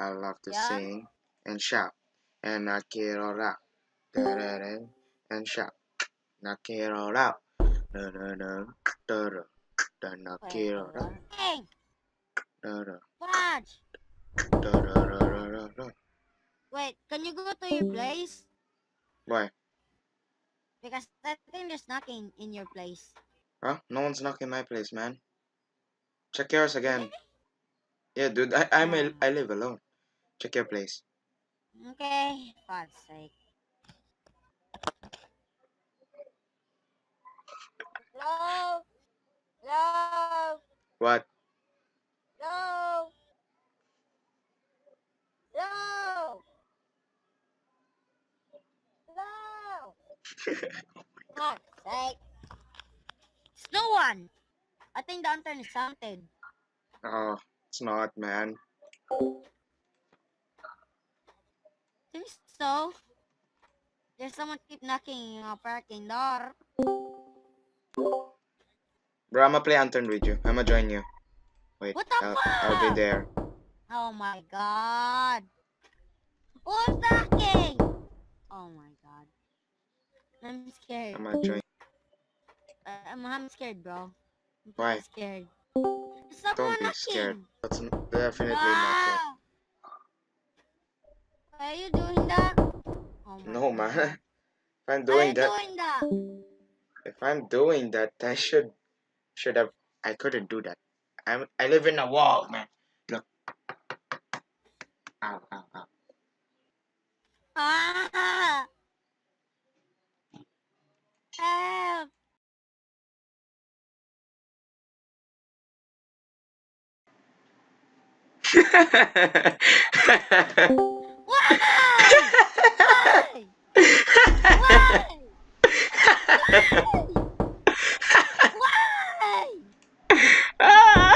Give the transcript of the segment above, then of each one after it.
I love to Yeah. sing and shout and knock it all out. Da-da-da, and shout, knock it all out. Da-da-da, da-da, da, knock Wait, it all hold out. on. Hey, Da-da, watch. da-da-da-da-da-da. Wait, can you go to your place? Why? Because I think there's nothing in your place. Huh? No one's knocking my place, man. Check yours Really? again. Yeah, dude, I live alone. Check your place. Okay, God's sake. Hello? Hello? What? Hello? Hello? Hello? God's sake. It's no one. I think the lantern is haunted. Oh, it's not, man. Think so. There's someone keep knocking your parking door. Bro, I'ma play Anthem with you. I'ma join you. Wait, What the I'll be fuck? there. Oh my god. Who's knocking? Oh my god. I'm scared. I'ma join. I'm scared, bro. I'm Why? pretty scared. There's someone Don't be scared. knocking. That's definitely not it. Ah! Why are you doing that? Oh my No, god. man. If I'm Why are doing you that, doing that? I should have. I couldn't do that. I live in a wall, man. Look. Ow, ow, ow. Ah! Help! Why? Why? Why? Why? Why?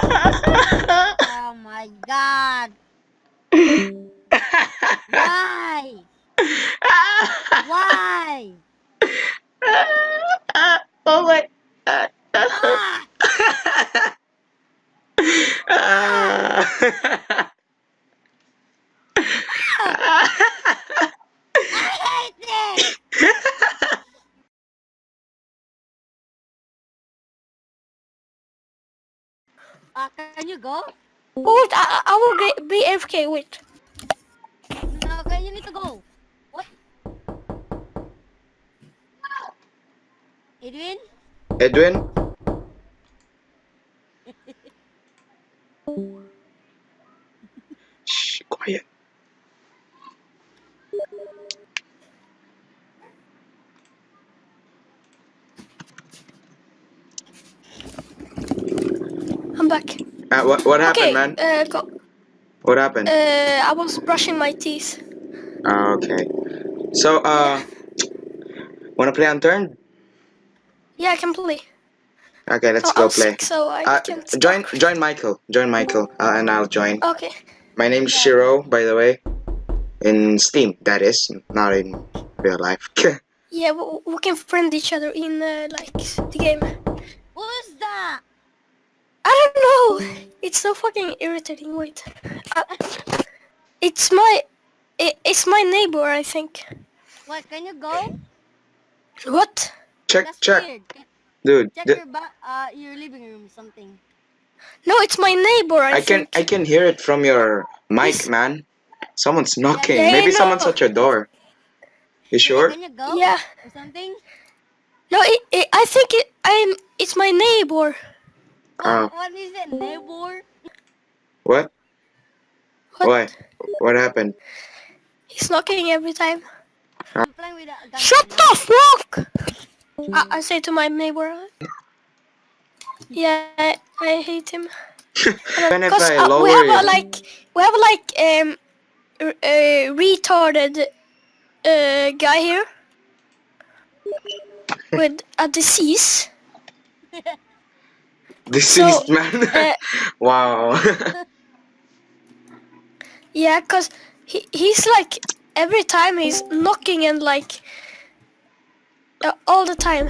Oh my god. Why? Why? Oh my god. Ah! Ah! Ah! I hate this! Can you go? Wait, I will be AFK. Wait. No, okay, you need to go. What? Edwin? Edwin? Shh, quiet. I'm back. What happened, Okay. man? Go. What happened? I was brushing my teeth. Okay. So, Yeah. wanna play on turn? Yeah, I can play. Okay, let's So go I'm play. sick, so I can't talk. Join Michael. Join Michael, and I'll join. Okay. My name's Okay, Shiro, by the way. In Steam, that is, not in real life. Yeah, we can friend each other in like the game. Who's that? I don't know. It's so fucking irritating. Wait. It's my neighbor, I think. What, can you go? What? check, That's check, weird. dude. Check your living room something. No, it's my neighbor, I think. I can hear it from your mic, He's- man. Someone's Yeah, knocking. Yeah, Maybe yeah, someone's no. at your door. You Really, sure? can you go? Yeah. Or something? No, I think it's my neighbor. What is it, neighbor? What? What? Why? What happened? He's knocking every time. I'm playing with a gun. Shut the fuck! I say to my neighbor. Yeah, I hate him. Even if Cause I lower we have it, a retarded guy here with a disease. deceased So, man. Wow. Yeah, cause he's like every time he's knocking and like all the time.